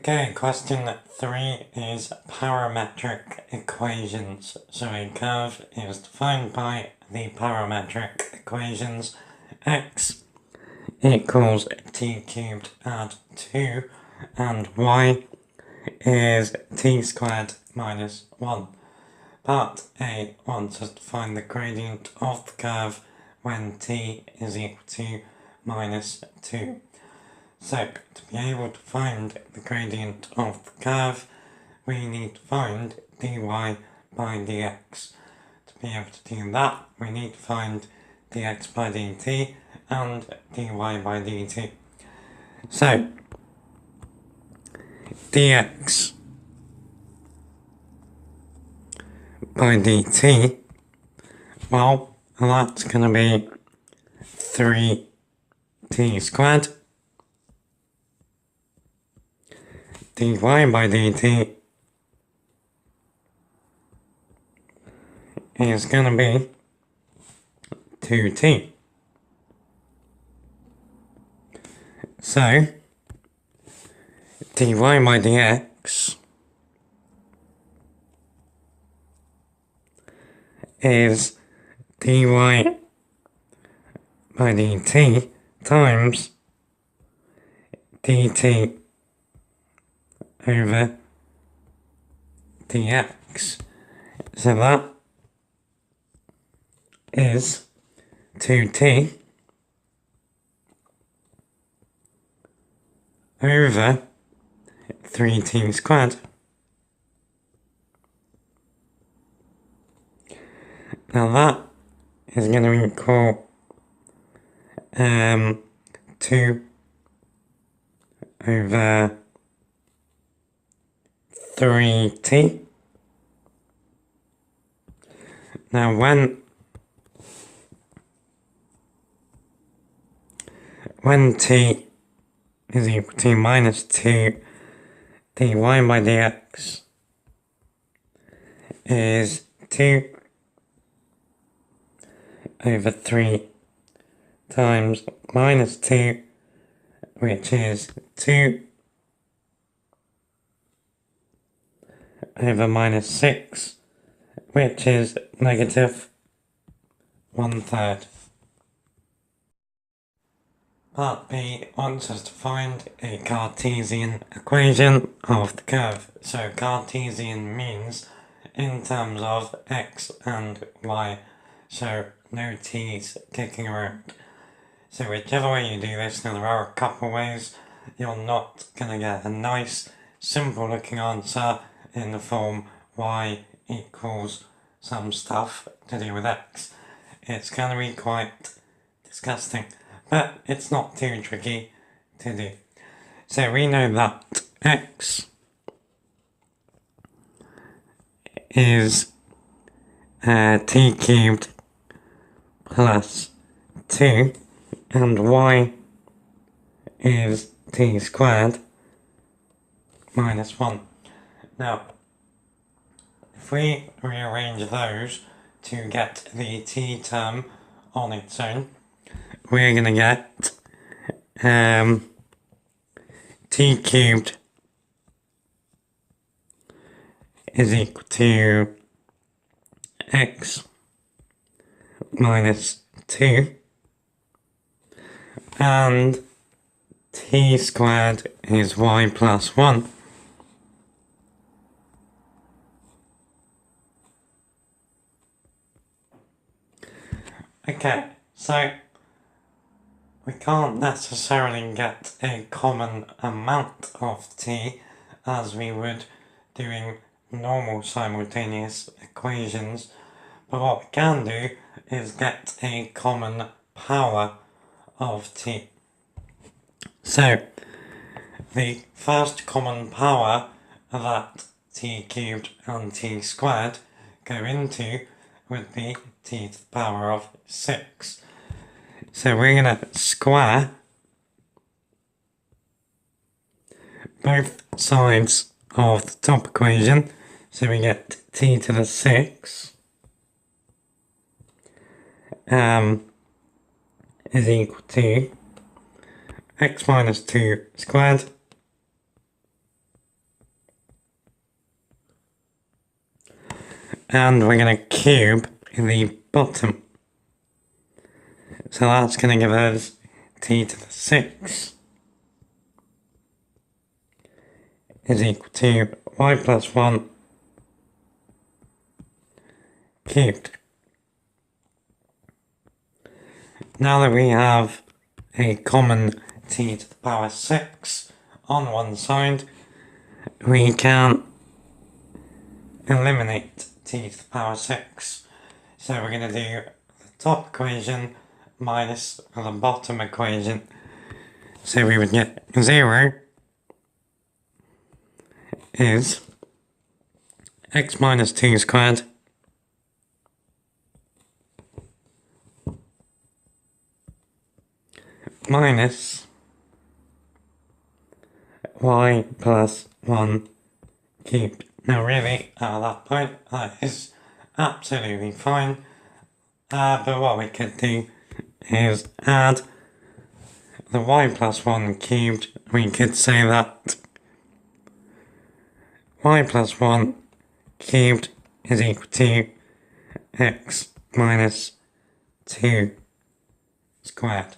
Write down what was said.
Okay, question 3 is parametric equations. So a curve is defined by the parametric equations x equals t cubed add 2 and y is t squared minus 1. Part A wants us to find the gradient of the curve when t is equal to minus 2. So, to be able to find the gradient of the curve, we need to find dy by dx. To be able to do that, we need to find dx by dt and dy by dt. So, dx by dt, well, that's going to be 3t squared. Dy by dt is going to be 2t. So, dy by dx is dy by dt times dt over dx. So that is 2t over 3t squared. Now that is going to equal 2 over 3t. Now when t is equal to minus 2, dy by dx is 2 over 3 times minus 2, which is 2 over minus 6, which is negative 1/3. Part B wants us to find a Cartesian equation of the curve. So Cartesian means in terms of x and y, so no t's kicking around. So whichever way you do this, now there are a couple ways, you're not going to get a nice simple looking answer in the form y equals some stuff to do with x. It's going to be quite disgusting, but it's not too tricky to do. So we know that x is t cubed plus 2 and y is t squared minus 1. Now, if we rearrange those to get the t term on its own, we're going to get t cubed is equal to x minus 2 and t squared is y plus 1. Okay, so we can't necessarily get a common amount of t as we would doing normal simultaneous equations, but what we can do is get a common power of t. So the first common power that t cubed and t squared go into would be t to the power of 6. So we're going to square both sides of the top equation, so we get t to the 6 is equal to x minus 2 squared and we're going to cube the bottom. So that's going to give us t to the 6 is equal to y plus 1 cubed. Now that we have a common t to the power 6 on one side, we can eliminate t to the power 6. So we're going to do the top equation minus the bottom equation. So we would get 0 is x minus 2 squared minus y plus 1 cubed. Now really, at that point, that is absolutely fine. But what we could do is add the y plus 1 cubed. We could say that y plus 1 cubed is equal to x minus 2 squared.